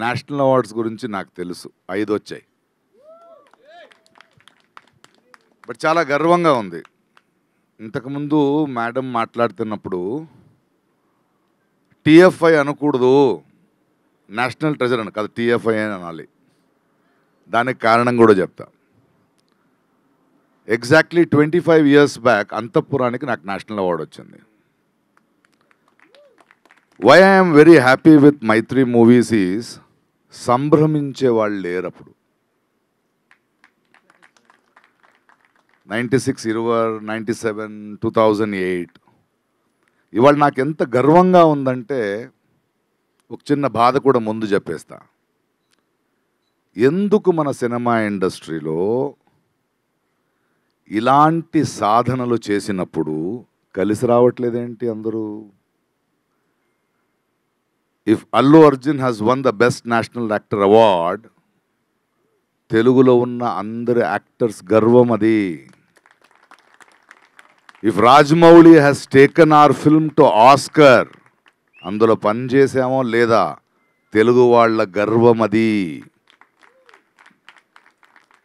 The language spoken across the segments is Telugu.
నేషనల్ అవార్డ్స్ గురించి నాకు తెలుసు, 5 వచ్చాయి. బట్ చాలా గర్వంగా ఉంది. ఇంతకుముందు మేడం మాట్లాడుతున్నప్పుడు టీఎఫ్ఐ అనకూడదు, నేషనల్ ట్రెజర్ అని కాదు, టీఎఫ్ఐ అని అనాలి. దానికి కారణం కూడా చెప్తా. ఎగ్జాక్ట్లీ 25 years బ్యాక్ అంతఃపురానికి నాకు నేషనల్ అవార్డు వచ్చింది. Why I'm very happy with Mythri movies is, సంభ్రమించే వాళ్ళు లేరు అప్పుడు. 96 ఇరువర్, 97, 2008. ఇవాళ నాకు ఎంత గర్వంగా ఉందంటే ఒక చిన్న బాధ కూడా ముందు చెప్పేస్తా. ఎందుకు మన సినిమా ఇండస్ట్రీలో ఇలాంటి సాధనలు చేసినప్పుడు కలిసి రావట్లేదేంటి అందరూ? If Allu Arjun has won the best national actor award, తెలుగులో ఉన్న అందరు యాక్టర్స్ గర్వం అది. If Rajamouli has taken our film to Oscar, అందులో పనిచేసామో లేదా తెలుగు వాళ్ళ గర్వం అది.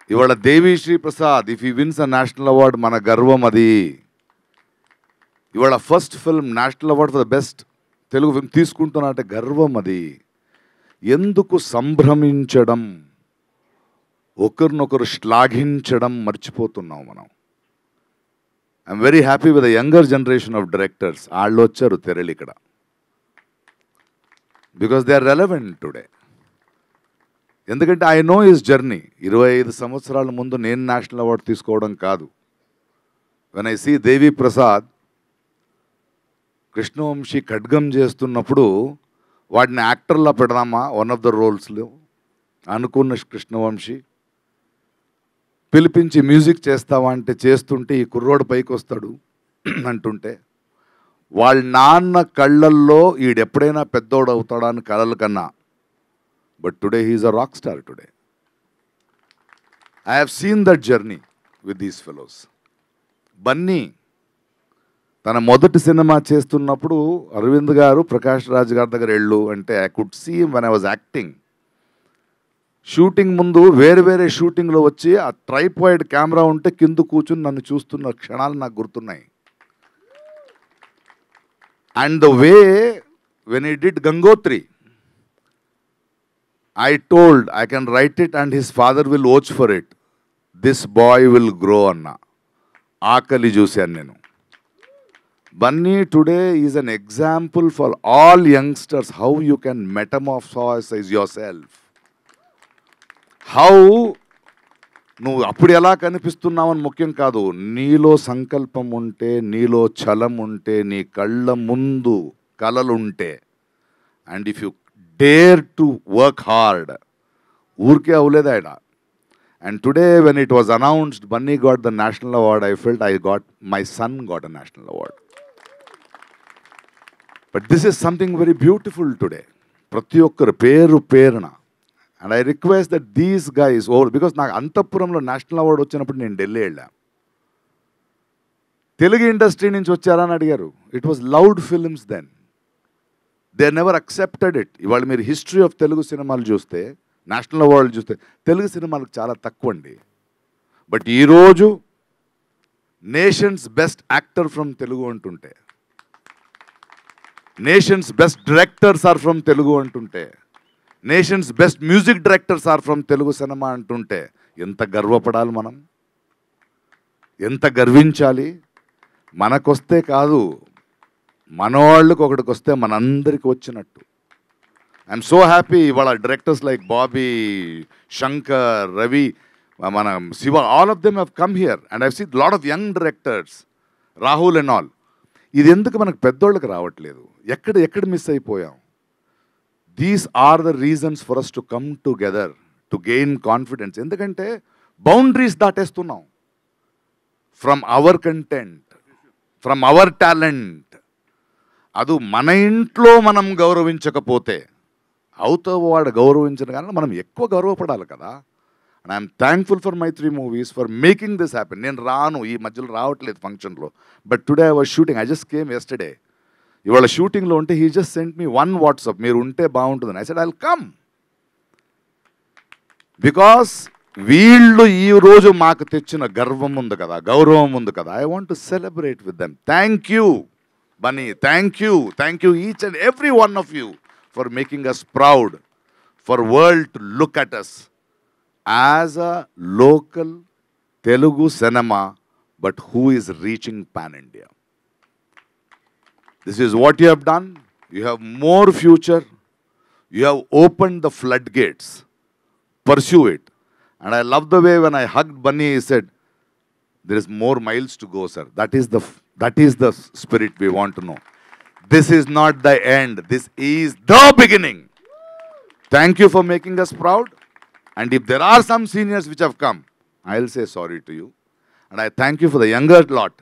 ఇవాళ Devi Sri Prasad if he wins a national award, మన గర్వం అది. ఇవాళ first film national award for the best Telugu film తీసుకుంటున్నట్టే గర్వం అది. ఎందుకు సంభ్రమించడం, ఒకరినొకరు శ్లాఘించడం మర్చిపోతున్నాం మనం. I'm very happy with the younger generation of directors. వాళ్ళు వచ్చారు తెరలి ఇక్కడ, because they are relevant today. ఎందుకంటే ఐ నో హిస్ జర్నీ. 25 సంవత్సరాల ముందు నేను నేషనల్ అవార్డు తీసుకోవడం కాదు. When I see Devi Prasad Krishna Vamsi Khadgam చేస్తున్నప్పుడు వాడిని యాక్టర్లా పెడదామా వన్ ఆఫ్ ద రోల్స్లో అనుకున్న కృష్ణవంశీ పిలిపించి మ్యూజిక్ చేస్తావా అంటే చేస్తుంటే ఈ కుర్రోడు పైకి వస్తాడు అంటుంటే వాళ్ళ నాన్న కళ్ళల్లో ఈడెప్పుడైనా పెద్దోడు అవుతాడా అని కలలు కన్నా. But today he's a rock star today. I have seen that journey with these fellows. Bunny తన మొదటి సినిమా చేస్తున్నప్పుడు అరవింద్ గారు ప్రకాష్ రాజ్ గారి దగ్గర వెళ్ళు అంటే I could see when I was acting. Shooting ముందు వేరే వేరే షూటింగ్లో వచ్చి ఆ ట్రైపాయిడ్ కెమెరా ఉంటే కింద కూర్చుని నన్ను చూస్తున్న క్షణాలు నాకు గుర్తున్నాయి. And the way when he did Gangotri, I told I can write it and his father will watch for it. This boy will grow అన్న. ఆకలి చూశాను నేను. Bunny today is an example for all youngsters how you can metamorphosize yourself. How నువ్వు అప్పుడు ఎలా కనిపిస్తున్నావని ముఖ్యం కాదు, నీలో సంకల్పం ఉంటే, నీలో ఛలం ఉంటే, నీ కళ్ళ ముందు కలలుంటే, and if you dare to work hard, ఊరికే అవలేదు ఆయన. And today when it was announced Bunny got the national award, I felt my son got a national award. But this is something very beautiful today. ప్రతి ఒక్కరు పేరు పేరున. And I request that these guys, because నాకు అంతఃపురంలో నేషనల్ అవార్డు వచ్చినప్పుడు నేను ఢిల్లీ వెళ్ళా. తెలుగు ఇండస్ట్రీ నుంచి వచ్చారా అని అడిగారు. It was loud films then. They never accepted it. ఇవాళ మీరు హిస్టరీ ఆఫ్ తెలుగు సినిమాలు చూస్తే, నేషనల్ అవార్డులు చూస్తే తెలుగు సినిమాలకు చాలా తక్కువ అండి. బట్ ఈరోజు nation's best actor from Telugu అంటుంటే, nation's best directors are from Telugu అంటుంటే, nation's best music directors are from Telugu సినిమా అంటుంటే ఎంత గర్వపడాలి మనం, ఎంత గర్వించాలి. మనకొస్తే కాదు, మనవాళ్ళకి ఒకటికి వస్తే మనందరికి వచ్చినట్టు. I'm so happy. ఇవాళ డైరెక్టర్స్ లైక్ బాబీ, శంకర్, రవి, మన Siva, all of them have come here and I've seen lot of young directors, Rahul and all. ఇది ఎందుకు మనకు పెద్దోళ్ళకి రావట్లేదు? ఎక్కడ మిస్ అయిపోయాం? These are the reasons for us to come together to gain confidence. ఎందుకంటే బౌండరీస్ దాటేస్తున్నాం. From our content, from our talent. అది మన ఇంట్లో మనం గౌరవించకపోతే అవుతావు వాడు గౌరవించిన కానీ మనం ఎక్కువ గౌరవపడాలి కదా. And I'm thankful for Mythri movies for making this happen. నేను రాను, ఈ మధ్యలో రావట్లేదు ఫంక్షన్లో, but today I was shooting. I just came yesterday. ఇవాళ షూటింగ్లో ఉంటే he just sent me 1 WhatsApp, మీరు ఉంటే బాగుంటుందని. I said I will come. Because వీళ్ళు ఈ రోజు మాకు తెచ్చిన గర్వం ఉంది కదా, గౌరవం ఉంది కదా. I want to celebrate with them. Thank you Bunny, thank you each and every one of you for making us proud, for world to look at us as a local Telugu cinema, but who is reaching pan India. This is what you have done. You have more future. You have opened the floodgates. Pursue it. And I love the way when I hugged Bunny, he said, there is more miles to go, sir. That is the spirit we want to know. This is not the end. This is the beginning. Thank you for making us proud. And if there are some seniors which have come, I'll say sorry to you. And I thank you for the younger lot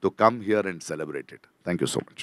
to come here and celebrate it. Thank you so much.